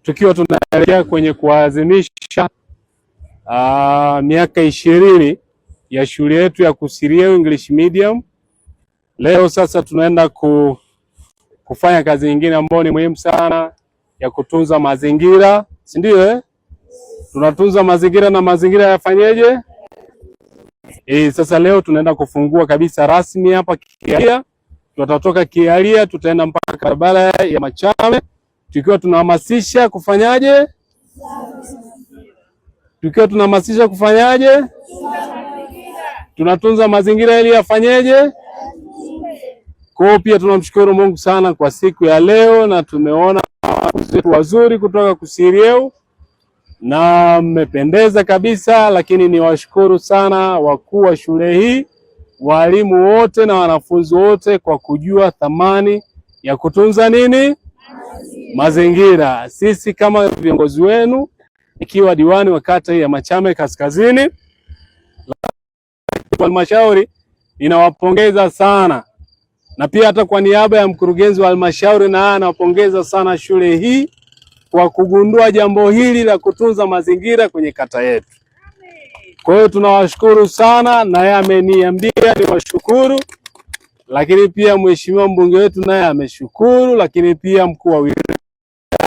tukiwa tunaelekea kwenye kuadhimisha miaka 20 ya shule yetu ya Kusirieu English Medium. Leo sasa tunaenda kufanya kazi nyingine ambayo ni muhimu sana ya kutunza mazingira, si ndio? Tunatunza mazingira na mazingira yafanyeje? Sasa leo tunaenda kufungua kabisa rasmi hapa Kialia. Tutatoka Kialia tutaenda mpaka barabara ya Machame, tukiwa tunahamasisha kufanyaje? Tunatunza mazingira ili yafanyeje? Kwa pia tunamshukuru Mungu sana kwa siku ya leo, na tumeona watu wazuri kutoka Kusirieu na mmependeza kabisa. Lakini niwashukuru sana wakuu wa shule hii, walimu wote na wanafunzi wote kwa kujua thamani ya kutunza nini? Mazingira. Sisi kama viongozi wenu, ikiwa diwani wa kata ya Machame Kaskazini, halmashauri, ninawapongeza sana, na pia hata kwa niaba ya mkurugenzi wa halmashauri na anawapongeza sana shule hii kwa kugundua jambo hili la kutunza mazingira kwenye kata yetu. Kwa hiyo tunawashukuru sana, na yeye ameniambia niwashukuru, lakini pia mheshimiwa mbunge wetu naye ameshukuru, lakini pia mkuu wa wilaya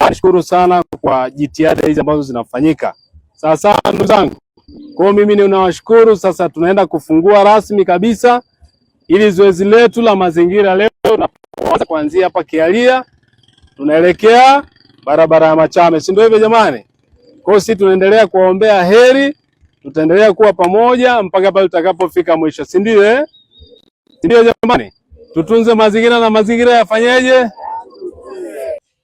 nashukuru sana kwa jitihada hizi ambazo zinafanyika. Sasa ndugu zangu, kwa mimi ninawashukuru. Sasa tunaenda kufungua rasmi kabisa ili zoezi letu la mazingira leo, na kuanzia hapa Kialia tunaelekea barabara ya Machame, si ndio hivyo jamani? Kwa hiyo sisi tunaendelea kuombea heri, tutaendelea kuwa pamoja mpaka pale tutakapofika mwisho, si ndio? Si ndio jamani? Tutunze mazingira na mazingira yafanyeje?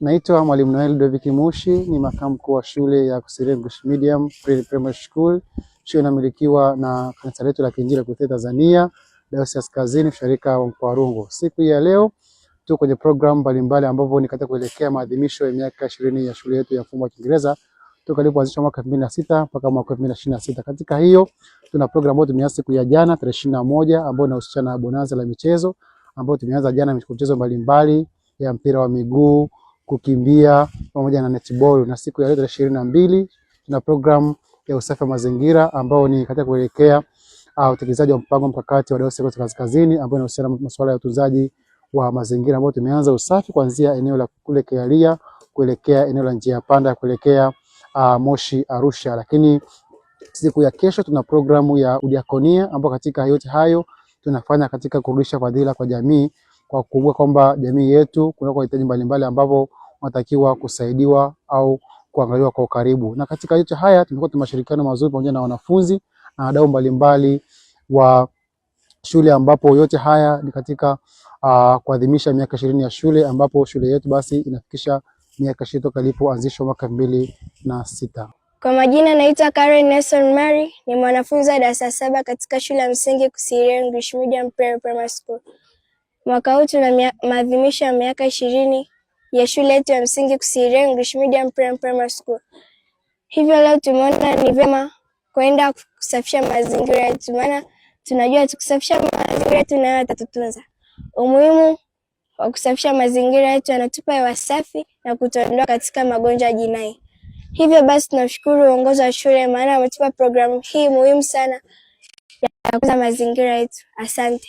Naitwa Mwalimu Noel Doviki Mushi, ni makamu mkuu wa shule ya Kusirieu English Medium Primary School. Shule inamilikiwa na kanisa letu la Kiinjili la Tanzania, Dayosisi ya Kaskazini, Usharika wa Mkoa wa Rungwe. Siku ya leo tuko kwenye program mbalimbali ambapo ni katika kuelekea maadhimisho ya miaka 20 ya shule yetu ya mfumo wa Kiingereza toka ilipoanzishwa mwaka 2006 mpaka mwaka 2026. Katika hiyo tuna program ambayo tumeanza siku ya jana tarehe 21 ambayo inahusiana na bonanza la michezo ambayo tumeanza jana, michezo mbalimbali ya mpira wa miguu, kukimbia pamoja na netball. Na siku ya leo tarehe 22 tuna program ya usafi wa mazingira ambao ni katika kuelekea utekelezaji wa mpango mkakati wa Dayosisi ya Kaskazini ambao unahusiana na masuala ya utunzaji wa mazingira, ambao tumeanza usafi kuanzia eneo la kule Kialia kuelekea eneo la njia panda kuelekea Moshi Arusha. Lakini siku ya kesho tuna programu ya udiakonia ambao katika yote hayo tunafanya katika kurudisha fadhila kwa jamii, kwa kukumbuka kwamba jamii yetu kuna uhitaji mbalimbali ambapo wanatakiwa kusaidiwa au kuangaliwa kwa ukaribu. Na katika yote haya tumekuwa tuna mashirikiano mazuri pamoja na wanafunzi na wadau mbalimbali wa shule, ambapo yote haya ni katika kuadhimisha miaka 20 ya shule, ambapo shule yetu basi inafikisha miaka 20 toka ilipoanzishwa mwaka 2006. Kwa majina naitwa Karen Nelson Mary, ni mwanafunzi wa darasa 7 katika shule ya msingi Kusirieu English Medium Primary School. Mwaka huu tuna maadhimisho ya miaka 20 ya shule yetu ya msingi Kusirieu English Medium Primary School. Hivyo leo tumeona ni vyema kwenda kusafisha mazingira yetu, maana tunajua tukusafisha mazingira yetu nayo yatatutunza. Umuhimu wa kusafisha mazingira yetu, yanatupa hewa safi na kutuondoa katika magonjwa jinai. Hivyo basi tunashukuru uongozi wa shule, maana wametupa programu hii muhimu sana ya kutunza mazingira yetu. Asante.